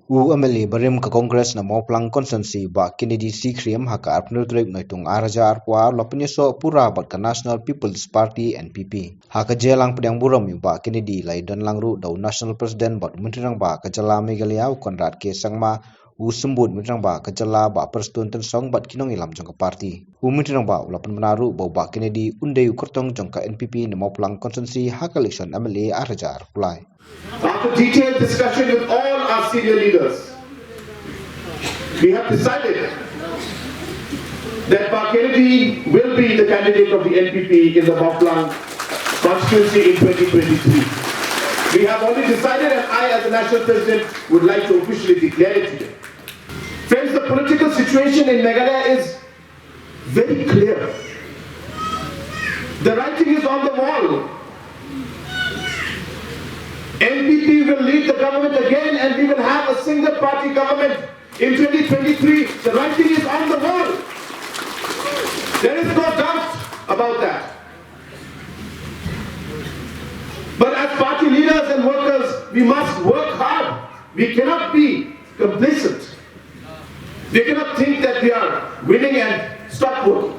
UMLA Barim ka Congress na Moplang Constancy ba Kennedy C. Kriam haka Arpnul Trek Noitung Araja Arpwa Lopinyeso Pura bat ka National People's Party NPP. Haka jelang pedang buram ba Kennedy lai don langru dau National President bat menterang ba ka jala Megalia Konrad ke Sangma sembut menterang ba ka jala ba perstun ten song bat kinong ilam jong ka parti. Menterang ba ulapan menaru ba Kennedy undai ukurtong jong ka NPP na Moplang Constancy haka election MLA Araja Arpulai. After detailed discussion with all our senior leaders, we have decided that Kennedy will be the candidate of the NPP in the Moplang constituency in 2023. We have already decided, and I as the National President would like to officially declare it today. Friends, the political situation in Meghalaya is very clear. The writing is on the wall. NPP will lead the government again and we will have a single party government in 2023. The writing is on the wall. There is no doubt about that. But as party leaders and workers, we must work hard. We cannot be complacent. We cannot think that we are winning and stop working.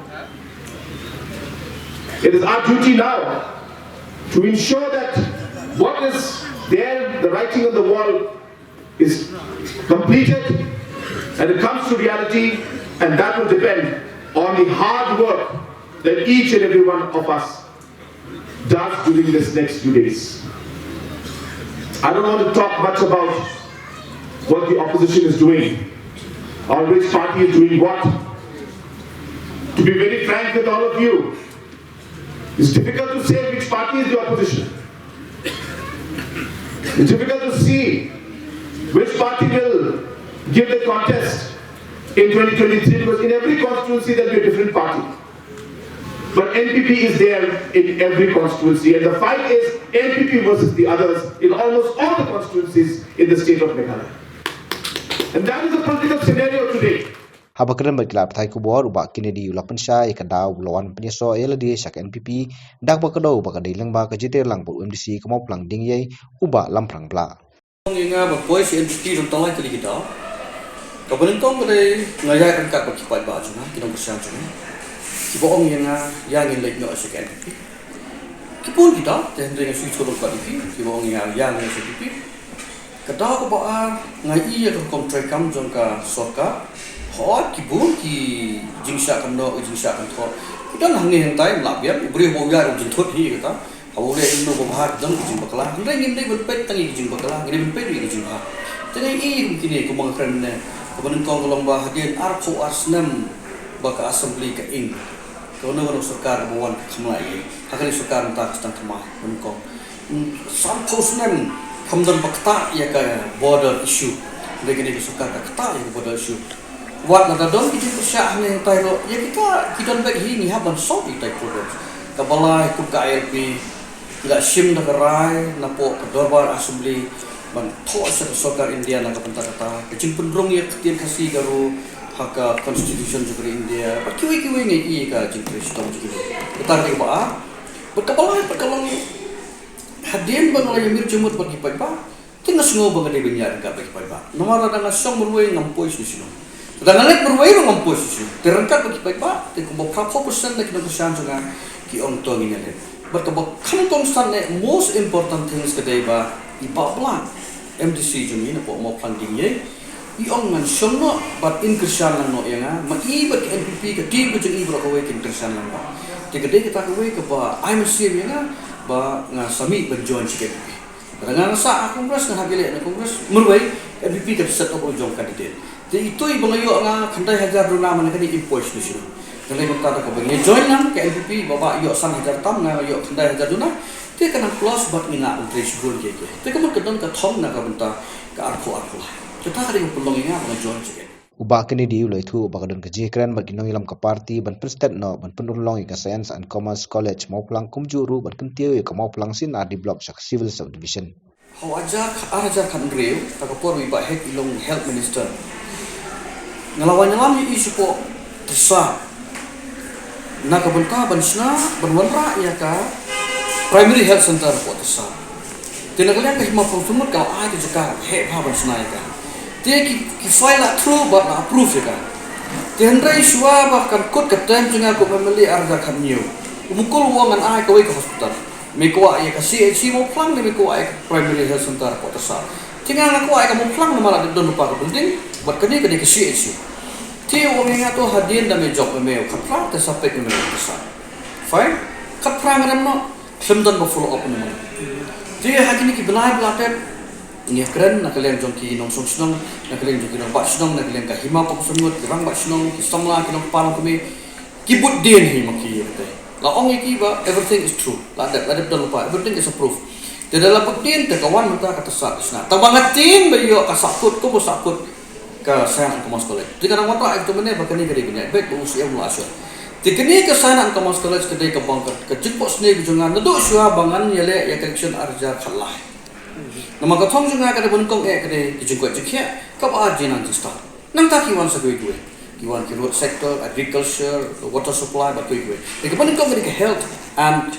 It is our duty now to ensure that what is there, the writing on the wall, is completed and it comes to reality, and that will depend on the hard work that each and every one of us does during this next few days. I don't want to talk much about what the opposition is doing or which party is doing what. To be very frank with all of you, it's difficult to say which party is the opposition. It's difficult to see which party will give the contest in 2023 because in every constituency there will be a different party. But NPP is there in every constituency, and the fight is NPP versus the others in almost all the constituencies in the state of Meghalaya. And that is the political scenario today. Habakran berkelap thai kubor ubak Kennedy ulapan syai kadau lawan penyeso LD syak NPP dak bakadau bakadai lang ba kajiter lang bu MDC kemau plang ding yai ubak lamprang bla. Inga berpois NPP tentang lagi kita. Kebentuk kadai ngajak angkat berkipat ba juna kita bersama juna. Kibong yang lek no syak NPP. Kipun kita tendeng sui colok ba NPP kibong yang NPP. Kadau ko ba ngai iya kontrak kam jongka soka hot kibun ki jingsha kan no jingsha kan tho kita nang ni hentai labian beri bogar jin thot hi kata awle inno bahar dang jing bakla ndai ngin dai berpet tangi jing bakla ngin berpet ri jing ha tangi i kini ko mga friend ne ko ban kong long ba hadin ar kho arsnam baka assembly ka ing ko no sarkar buwan khamlai hakali sarkar ta stang thama ban kong sam khosnan khamdan bakta ya ka border issue begini sarkar ka kata ya border issue Wat na dadong kita persah ni tayo ya kita baik ini haban so di tayo produk kabalai ku KLP tidak sim na karai na po kadorbar assembly ban tho sa sokar India na kapanta kata kecil pendrong ya ketian kasih garu haka constitution juga India pakiwi ngai i ka jintri stong juga kita ri ba berkabalai perkalong hadin bang lagi mir jumut bagi pa tinggal ngo bang de binyar ka bagi pa nomor ada ngasong berwe ngampoi sisino dan naik berway dengan posisi terangkat bagi baik pak, tekubok berapa persen lagi nak kesan juga ki orang tua ini ni. Berkebak kamu konstan most important things kedai ba iba plan MDC jumi na po mau funding ye. Iong man semua bat increasan lang no yang ma iba ke NPP ke di bujung ibro kawai ke increasan lang ba. Kedai kita kawai ke ba IMC yang ba ngasami berjoin si NPP. Dengan sa kongres dengan habile na kongres merway NPP ke set up ujung kandidat. Jadi itu ibang ayo nga kanday hajar do naman kani impost ni sila. Kanday magtata ka bagi join lang ka NPP baba iyo 1,000 tam nga iyo kanday hajar do na. Ti kanang plus bat nga ang trace goal kay. Ti kamot kadon ka thom na ka benta ka arko. Kita kadi mo pulong nga mga join sige. Ubak Kennedy ulai thu bakadon ka jikran bat kinong ilam ka party ban president no ban penulong ka Science and Commerce College mau pulang kumjuru ban kentiu ka mau pulang sin RD block sak civil subdivision. How ajar kan greu ta ka por wi ba head ilong health minister. Ngelawan ni isu po desa nak benta bansna berwanra ya ka primary health center po desa tinagalian ka hima sumut ka ay ka he pa bansna ya ka Dia ki file la through but na approve je kan. Tiandrai shua bahkan kot ke time jenga ko memeli arga kan new. Umukul wong an ai ka wei ka hospital. Me ko ai ka CHC mo plang ni me ko ai primary health center ko tersa. Tinga na ko ai ka mo plang na mala don lupa ka building but kani ka CHC. Ti wong nga to hadien da me job me ka plang te sampai ke me tersa. Fine. Ka plang ram no semdan bo follow up no. Ti hakini ki belai belatet ini keren nak kalian jongki nong song snong nak kalian jongki nong bat snong nak kalian ka hima pok sungut rang bat snong ki samla ki nong palang kami kibut din hi maki yete la ong iki ba everything is true la dat dah lupa everything is approved de dalam pektin te kawan menta kata sak sna tabangatin ba yo ka sakut ko sakut ka sayang ko mas college di kadang mata itu mene ba kani gede gede baik bu usia mula asal di kini ke sayang ko mas college kedai ke bangkat ke jemput sne jungan nadu syua bangan yele ya connection arja khalah nama katong juga kada bunkong kada kijungkot jikya kap aje nang jista nang ta kiwan sa gue kiwan ki road sector agriculture water supply ba gue ke bunkong ke health and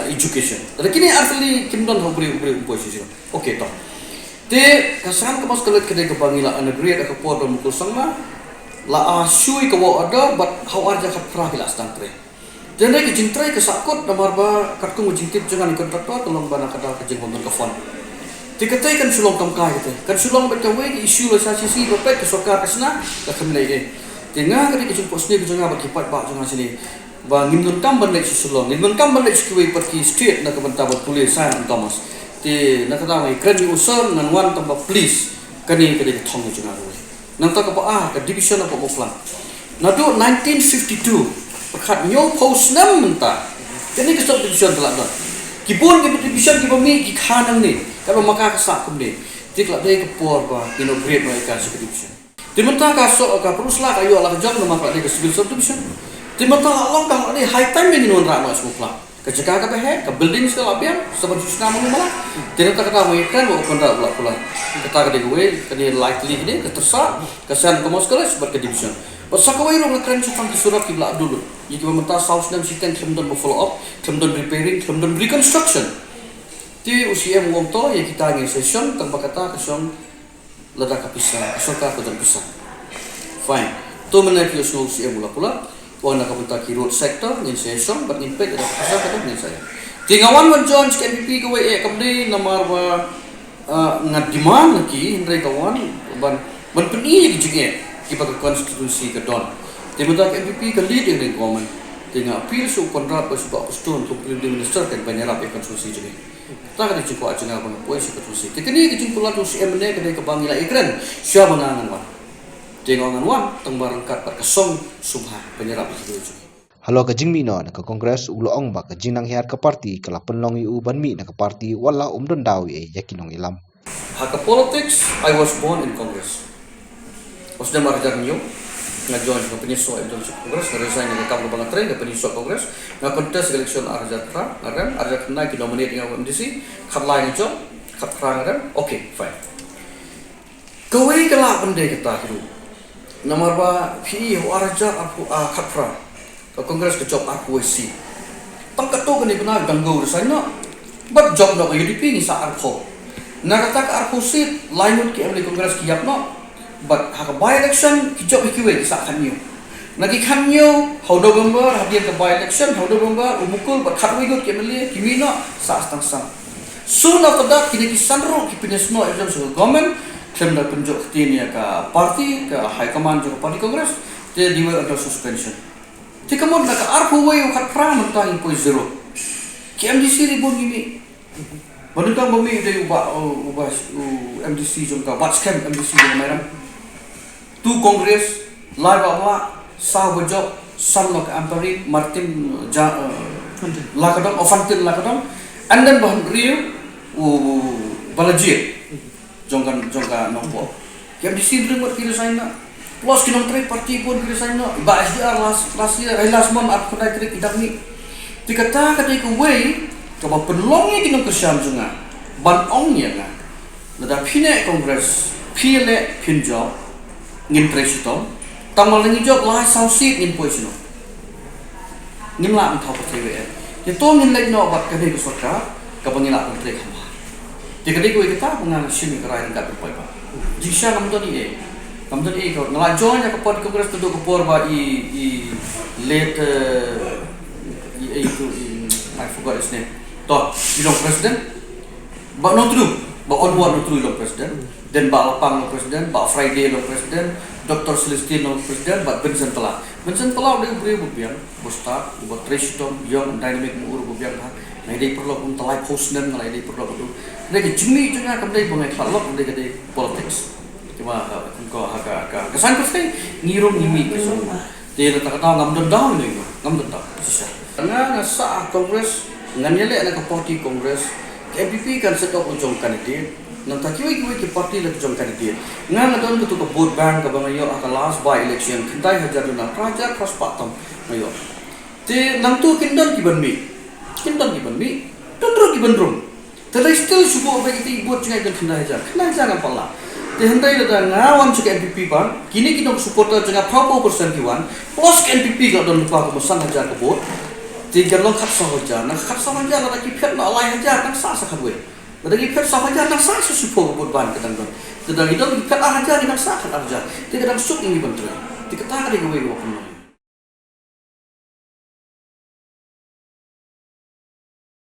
education lakini arfili kimdon hobri position okay to te kasan kamas kalet kada ke bangila negeri ada ke por mukul sangma la shui ke wa ada but how arja ka prahilas tang tre jendai ke jintrai ke sakut namar ba kartung jintip jangan kontraktor tolong bana kada ke jeng ke fund dikatai kan sulong kamkai gitu kan sulong berkawe ke isu la sisi bapet ke sokar kasna ka kemlei de tengah kali ke jumpa sini ke jangan bagi pat ba jangan sini ba ngimdun kam ban lek sulong ngimdun kam ban lek kuwe pergi street nak benta buat tulis San Thomas ti nak kata mai kren user ngan wan tambah please kani ke thong jangan we nang ta ka ba ka division apa moflan nadu 1952 pekat nyo post nam menta jadi ke stop division telah dah kibun ke division ki bami ki khanang ni kalau maka kesak kumde tikla dai ke por ba ino grade mereka subdivision timenta ka so ka peruslah kayo ala job no maka dai ke civil subdivision timenta long ka dai high time ni non ra no smukla ka jaga ka behe ka building sekala biar sebab susna mo mala timenta kata mo ikan mo kontra pula kata ka dai we kani likely ni ke tersa ka san komos kala sebagai division Pasakawai ro ngakran cupang surat kibla dulu. Iki mementa south nam sistem kemudian follow up, kemudian repairing, kemudian reconstruction. Ti usia mengom to ya kita ngin session tanpa kata kesong ledak kapisah, soka ko dan pisah. Fine. To menaiki usia mula pula, wana kapunta ki road sector ngin session bat impact ada kapisah kata ngin saya. Tingawan wan John KPP ko we kamdi namar wa ngadiman ki hindai kawan ban peni gijige kita ke konstitusi ke don. Tiba-tiba MPP ke leading dengan government. Tengah appeal su kontrak bersebab pestun untuk prime minister kan penyerap konstitusi jadi. Kita kan cukup aja ngapa poin konstitusi. Tekini kejumpulan tu CMN kedai ke bangila ikran. Siapa menangan wan? Tengongan wan tengbarangkat perkesong subha penyerap itu jadi. Halo ke jingmi no na ke kongres ulo ong ba ke jinang hiar ke parti ke lapelong yu banmi na ke parti wala umdon dawi yakinong ilam. Haka politics, I was born in Congress. Osda marjar niyo nga join ng penyusup itu Congress, nga resign ng tawag ng train ng penyusup Congress, nga contest election arjatra, ngaran arjat na kinominate ng MDC, khatlay ng job, khatra ngaran, okay, fine. Kawai kala pandai kita hiru. Namar ba pi arjat aku khatra. Ke Congress ke job aku si. Tangkat to kani benar ganggu resign no. But job no UDP ni sa arko. Nagata ka arko seat lainut ki emli Congress ki yap no. But haka by election kijok ikiwe sa kanyo. Nagi kanyo how November hadian ke by election how November umukul but khatwi gut kemeli kimino sa astang sang. Soon after that kini kisanro kipinesno exam so government claim da punjok tinia ka party ka high command jo party congress te diwe under suspension. Ti kamon na ka arko way khat pram ta in point zero. KMDC ribon gimi. Banutang bumi de ubah MDC jom ka watch camp MDC jom mayram. Tu Congress, live apa, sah berjob, Sam nak Ampari, Martin, Lakadam, Ofantin Lakadam, and then bahan Rio, Balajir, jongka nombor. Yang di sini buat kira saya nak, plus kita menteri parti pun kira saya nak, bahas dia last year, last month aku naik kira tidak ni. Dikata ketika way, coba penlongnya kita kerjaan juga, ban ongnya kan, ada pina Congress, pina pinjau. Ngin presito tamal ngi job la sound seat ngin poisino nim la antau pa tv ye to ngin lek no bat ka ka bangila ko tre khama ti ka ko kita mengang simi ka rai ka pa jisha namdon e ko ngalajon ya kapor kongres tu kapor ba I late itu I forgot his name to ilong president ba no true ba onward no true ilong president then ba lapang ilong president ba Friday ilong president Dr. Celestine ilong president ba Vincent Pala dia beri bubiang bosta buat treshton young dynamic muur bubiang ha na dei perlu pun talai post dan ngalai dei perlu tu dei jimi tu nya kam dei bungai khalok dei dei politics cuma ko aga kesan pasti ngirung ngimi kesan dia tak tahu ngamdon down ni ngamdon down sisa karena sa kongres nganyele na ka party kongres MPP kan set up ujong kandidat nang takiwi ki party la ujong kandidat ngadon tu ka vote bank ka bangayo aka last by election kintai hajar na raja cross patam mayo te nang tu kindon ki banmi tutru ki bandrum terus still subuh ba kita buat jangai kan kinai hajar ngam pala te handai da ngawan cek MPP ban kini kita supporter jangan 40% kiwan plus MPP ka don lupa ko sang hajar ka vote te garlong khatsa hoja na khatsa hoja la ki phet na alai hajar kan sa khatwe Badagi phet sa hajar na sa supo vote ban ka dan don te dan idon ki khat hajar ni sa khat hajar te kadang suk ni bantu te kata ka de go